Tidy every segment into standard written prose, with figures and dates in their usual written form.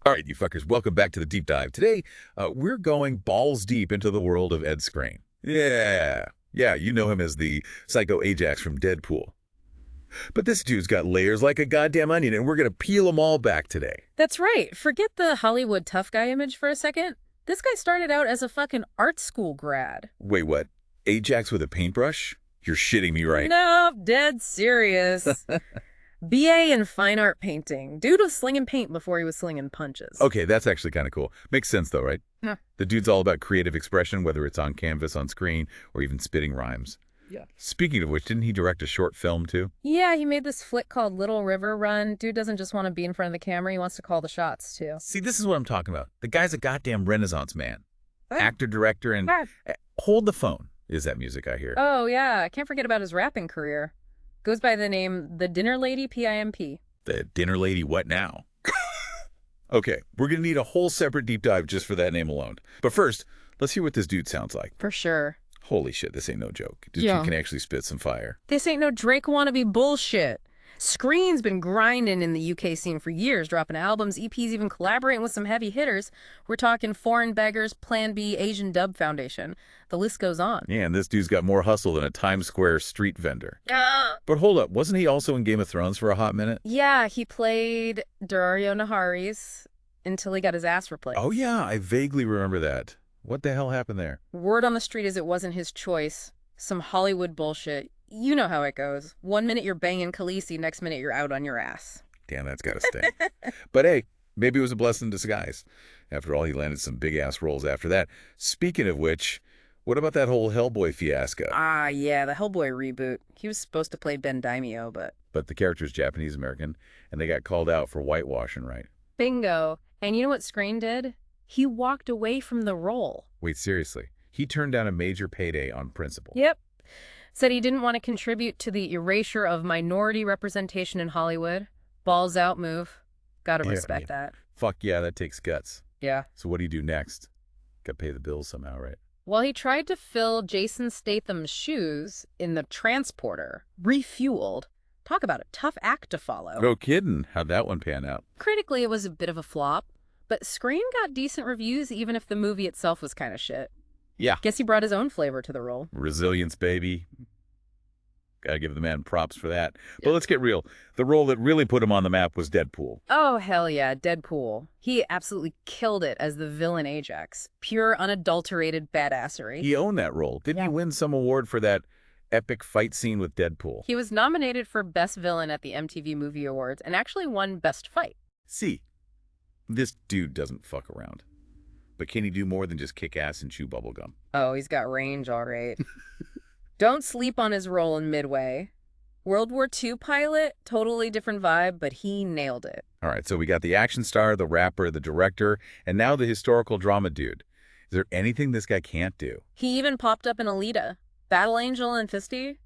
All right, you fuckers, welcome back to the deep dive. Today, we're going balls deep into the world of Ed Skrein. Yeah, you know him as the Psycho Ajax from Deadpool. But this dude's got layers like a goddamn onion, and we're gonna peel them all back today. That's right. Forget the Hollywood tough guy image for a second. This guy started out as a fucking art school grad. Wait, what? Ajax with a paintbrush? You're shitting me, right? No, dead serious. BA in fine art painting. Dude was slinging paint before he was slinging punches. Okay, that's actually kind of cool. Makes sense, though, right? Huh. The dude's all about creative expression, whether it's on canvas, on screen, or even spitting rhymes. Yeah. Speaking of which, didn't he direct a short film, too? Yeah, he made this flick called Little River Run. Dude doesn't just want to be in front of the camera, he wants to call the shots, too. See, this is what I'm talking about. The guy's a goddamn Renaissance man. Oh. Actor, director, and... Ah. Hold the phone is that music I hear. Oh, yeah. I can't forget about his rapping career. Goes by the name The Dinner Lady PIMP. The dinner lady what now? Okay, we're going to need a whole separate deep dive just for that name alone. But first, let's hear what this dude sounds like. For sure. Holy shit, this ain't no joke. This Yeah. dude can actually spit some fire. This ain't no Drake wannabe bullshit. Skrein's been grinding in the UK scene for years, dropping albums, EPs, even collaborating with some heavy hitters. We're talking Foreign Beggars, Plan B, Asian Dub Foundation. The list goes on. Yeah, and this dude's got more hustle than a Times Square street vendor. But hold up, wasn't he also in Game of Thrones for a hot minute? Yeah, he played Dario Naharis until he got his ass replaced. Oh yeah, I vaguely remember that. What the hell happened there? Word on the street is it wasn't his choice. Some Hollywood bullshit. You know how it goes. 1 minute you're banging Khaleesi, next minute you're out on your ass. Damn, that's gotta stay. But hey, maybe it was a blessing in disguise. After all, he landed some big-ass roles after that. Speaking of which, what about that whole Hellboy fiasco? Ah, yeah, the Hellboy reboot. He was supposed to play Ben Daimyo, but... But the character's Japanese-American, and they got called out for whitewashing, right? Bingo. And you know what Skrein did? He walked away from the role. Wait, seriously? He turned down a major payday on principle. Yep. Said he didn't want to contribute to the erasure of minority representation in Hollywood. Balls out move. Gotta respect that. Fuck yeah, that takes guts. Yeah. So what do you do next? Gotta pay the bills somehow, right? Well, he tried to fill Jason Statham's shoes in The Transporter, refueled. Talk about a tough act to follow. No kidding. How'd that one pan out? Critically, it was a bit of a flop, but Skrein got decent reviews even if the movie itself was kind of shit. Yeah. Guess he brought his own flavor to the role. Resilience, baby. Gotta give the man props for that. But let's get real. The role that really put him on the map was Deadpool. Oh, hell yeah, Deadpool. He absolutely killed it as the villain Ajax. Pure, unadulterated badassery. He owned that role. Didn't he win some award for that epic fight scene with Deadpool? He was nominated for Best Villain at the MTV Movie Awards and actually won Best Fight. See, this dude doesn't fuck around. But can he do more than just kick ass and chew bubblegum? Oh, he's got range, all right. Don't sleep on his role in Midway. World War II pilot, totally different vibe, but he nailed it. All right, so we got the action star, the rapper, the director, and now the historical drama dude. Is there anything this guy can't do? He even popped up in Alita. Battle Angel and Fisty.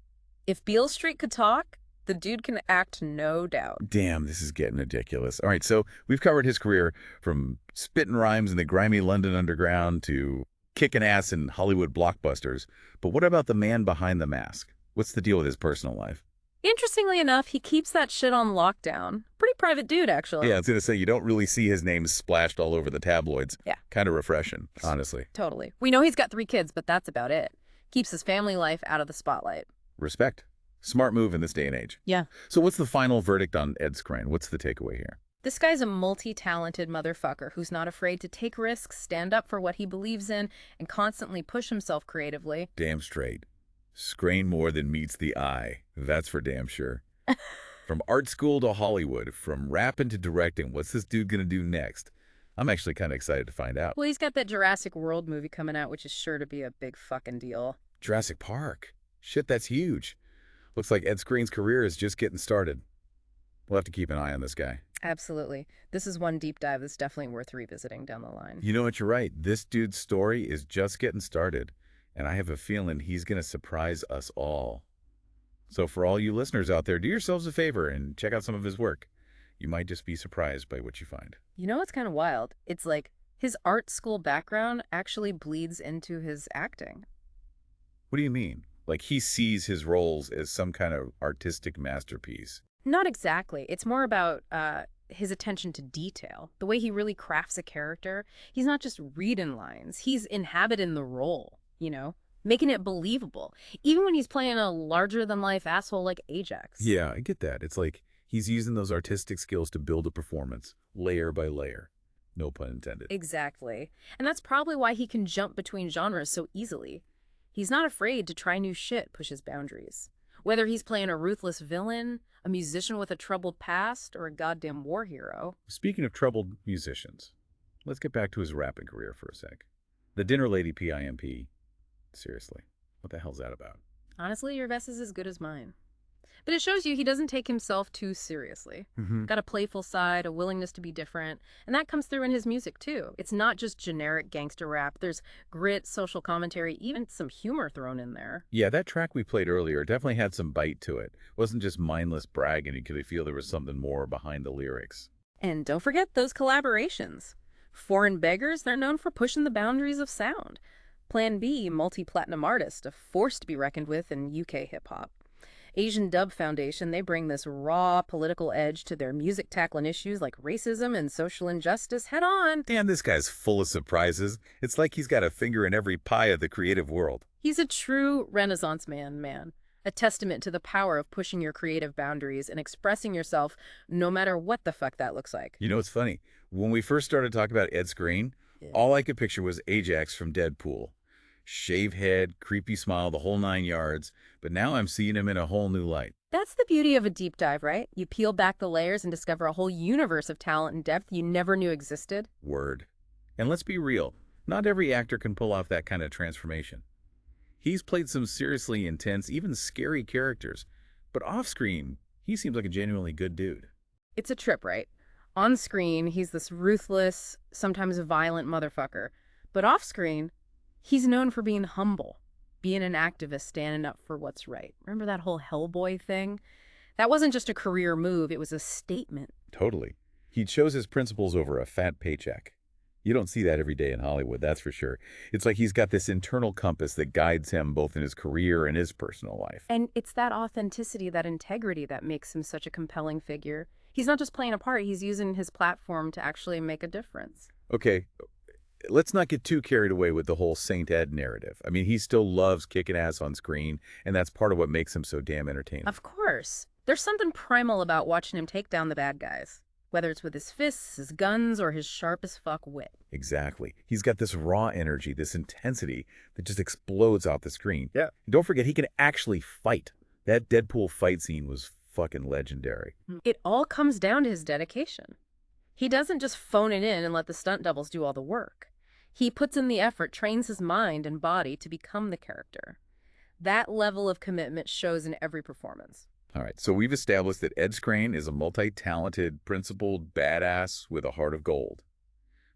If Beale Street could talk, the dude can act, no doubt. Damn, this is getting ridiculous. All right, so we've covered his career from spitting rhymes in the grimy London underground to kicking ass in Hollywood blockbusters. But what about the man behind the mask? What's the deal with his personal life? Interestingly enough, he keeps that shit on lockdown. Pretty private dude, actually. Yeah, I was going to say, you don't really see his name splashed all over the tabloids. Yeah. Kind of refreshing, honestly. Totally. We know he's got 3 kids, but that's about it. Keeps his family life out of the spotlight. Respect. Smart move in this day and age. Yeah. So what's the final verdict on Ed Skrein? What's the takeaway here? This guy's a multi-talented motherfucker who's not afraid to take risks, stand up for what he believes in, and constantly push himself creatively. Damn straight. Skrein more than meets the eye. That's for damn sure. From art school to Hollywood, from rapping to directing, what's this dude gonna do next? I'm actually kind of excited to find out. Well, he's got that Jurassic World movie coming out, which is sure to be a big fucking deal. Jurassic Park. Shit, that's huge. Looks like Ed Skrein's career is just getting started. We'll have to keep an eye on this guy. Absolutely. This is one deep dive that's definitely worth revisiting down the line. You know what, you're right. This dude's story is just getting started, and I have a feeling he's going to surprise us all. So for all you listeners out there, do yourselves a favor and check out some of his work. You might just be surprised by what you find. You know what's kind of wild? It's like his art school background actually bleeds into his acting. What do you mean? Like he sees his roles as some kind of artistic masterpiece? Not exactly. It's more about his attention to detail, the way he really crafts a character. He's not just reading lines. He's inhabiting the role, making it believable, even when he's playing a larger-than-life asshole like Ajax. Yeah, I get that. It's like he's using those artistic skills to build a performance, layer by layer. No pun intended. Exactly. And that's probably why he can jump between genres so easily. He's not afraid to try new shit, push his boundaries. Whether he's playing a ruthless villain, a musician with a troubled past, or a goddamn war hero. Speaking of troubled musicians, let's get back to his rapping career for a sec. The Dinner Lady PIMP. Seriously, what the hell's that about? Honestly, your guess is as good as mine. But it shows you he doesn't take himself too seriously. Got a playful side, a willingness to be different, and that comes through in his music too. It's not just generic gangster rap. There's grit, social commentary, even some humor thrown in there. Yeah, that track we played earlier definitely had some bite to it. It wasn't just mindless bragging. You could feel there was something more behind the lyrics. And don't forget those collaborations. Foreign Beggars, they're known for pushing the boundaries of sound. Plan B, multi-platinum artist, a force to be reckoned with in UK hip-hop. Asian Dub Foundation, they bring this raw political edge to their music, tackling issues like racism and social injustice head on. Damn, this guy's full of surprises. It's like he's got a finger in every pie of the creative world. He's a true Renaissance man. A testament to the power of pushing your creative boundaries and expressing yourself no matter what the fuck that looks like. You know, it's funny. When we first started talking about Ed Skrein, all I could picture was Ajax from Deadpool. Shave head, creepy smile, the whole 9 yards. But now I'm seeing him in a whole new light. That's the beauty of a deep dive, right? You peel back the layers and discover a whole universe of talent and depth you never knew existed. Word. And let's be real. Not every actor can pull off that kind of transformation. He's played some seriously intense, even scary characters. But off-screen, he seems like a genuinely good dude. It's a trip, right? On screen, he's this ruthless, sometimes violent motherfucker. But off-screen, he's known for being humble, being an activist, standing up for what's right. Remember that whole Hellboy thing? That wasn't just a career move, it was a statement. Totally. He chose his principles over a fat paycheck. You don't see that every day in Hollywood, that's for sure. It's like he's got this internal compass that guides him both in his career and his personal life. And it's that authenticity, that integrity that makes him such a compelling figure. He's not just playing a part, he's using his platform to actually make a difference. Okay, let's not get too carried away with the whole Saint Ed narrative. I mean, he still loves kicking ass on screen, and that's part of what makes him so damn entertaining. Of course. There's something primal about watching him take down the bad guys, whether it's with his fists, his guns, or his sharp as fuck wit. Exactly. He's got this raw energy, this intensity that just explodes off the screen. Yeah. And don't forget, he can actually fight. That Deadpool fight scene was fucking legendary. It all comes down to his dedication. He doesn't just phone it in and let the stunt doubles do all the work. He puts in the effort, trains his mind and body to become the character. That level of commitment shows in every performance. All right, so we've established that Ed Skrein is a multi-talented, principled badass with a heart of gold.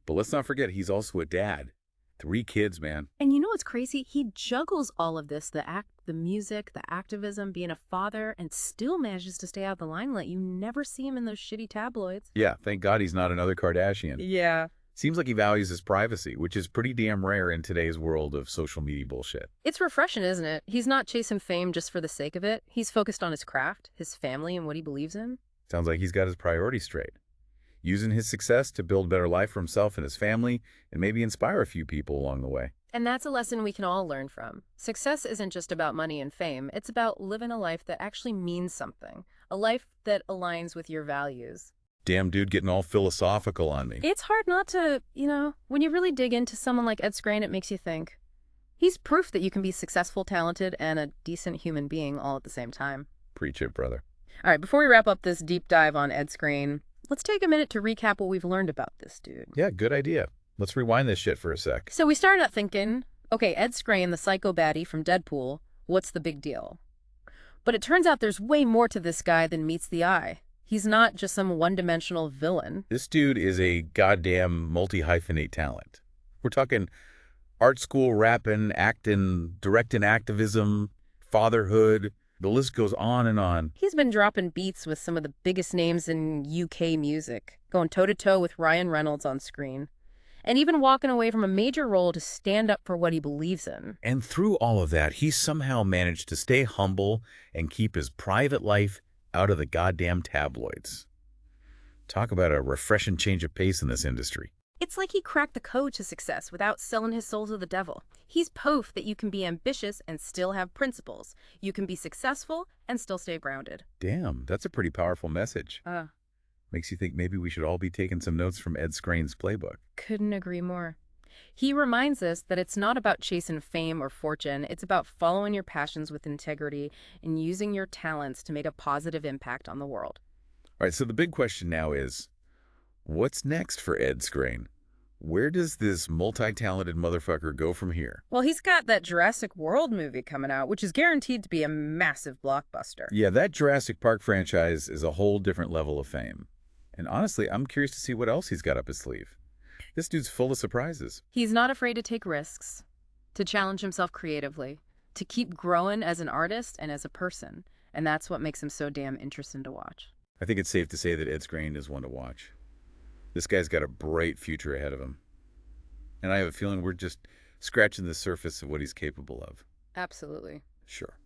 But let's not forget, he's also a dad. 3 kids, man. And you know what's crazy? He juggles all of this, the music, the activism, being a father, and still manages to stay out of the limelight. You never see him in those shitty tabloids. Yeah, thank God he's not another Kardashian. Yeah. Seems like he values his privacy, which is pretty damn rare in today's world of social media bullshit. It's refreshing, isn't it? He's not chasing fame just for the sake of it. He's focused on his craft, his family, and what he believes in. Sounds like he's got his priorities straight. Using his success to build a better life for himself and his family, and maybe inspire a few people along the way. And that's a lesson we can all learn from. Success isn't just about money and fame. It's about living a life that actually means something. A life that aligns with your values. Damn dude getting all philosophical on me. It's hard not to, when you really dig into someone like Ed Skrein, it makes you think. He's proof that you can be successful, talented, and a decent human being all at the same time. Preach it, brother. All right, before we wrap up this deep dive on Ed Skrein, let's take a minute to recap what we've learned about this dude. Yeah, good idea. Let's rewind this shit for a sec. So we started out thinking, okay, Ed Skrein, the psycho baddie from Deadpool, what's the big deal? But it turns out there's way more to this guy than meets the eye. He's not just some one-dimensional villain. This dude is a goddamn multi-hyphenate talent. We're talking art school rapping, acting, directing activism, fatherhood. The list goes on and on. He's been dropping beats with some of the biggest names in UK music, going toe-to-toe with Ryan Reynolds on screen, and even walking away from a major role to stand up for what he believes in. And through all of that, he somehow managed to stay humble and keep his private life out of the goddamn tabloids. Talk about a refreshing change of pace in this industry. It's like he cracked the code to success without selling his soul to the devil. He's proof that you can be ambitious and still have principles. You can be successful and still stay grounded. Damn, that's a pretty powerful message. Makes you think maybe we should all be taking some notes from Ed Skrein's playbook. Couldn't agree more. He reminds us that it's not about chasing fame or fortune. It's about following your passions with integrity and using your talents to make a positive impact on the world. All right, so the big question now is, what's next for Ed Skrein? Where does this multi-talented motherfucker go from here? Well, he's got that Jurassic World movie coming out, which is guaranteed to be a massive blockbuster. Yeah, that Jurassic Park franchise is a whole different level of fame. And honestly, I'm curious to see what else he's got up his sleeve. This dude's full of surprises. He's not afraid to take risks, to challenge himself creatively, to keep growing as an artist and as a person. And that's what makes him so damn interesting to watch. I think it's safe to say that Ed Skrein is one to watch. This guy's got a bright future ahead of him. And I have a feeling we're just scratching the surface of what he's capable of. Absolutely. Sure.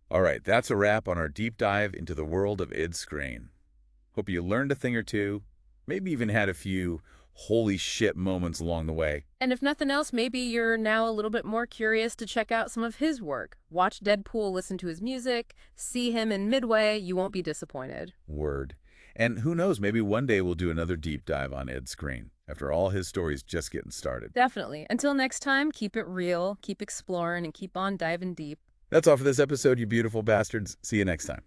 All right, that's a wrap on our deep dive into the world of Ed Skrein. Hope you learned a thing or two, maybe even had a few holy shit moments along the way. And if nothing else, maybe you're now a little bit more curious to check out some of his work. Watch Deadpool, listen to his music, see him in Midway. You won't be disappointed. Word. And who knows, maybe one day we'll do another deep dive on Ed Skrein, after all his stories just getting started. Definitely. Until next time, keep it real, keep exploring, and keep on diving deep. That's all for this episode, you beautiful bastards. See you next time.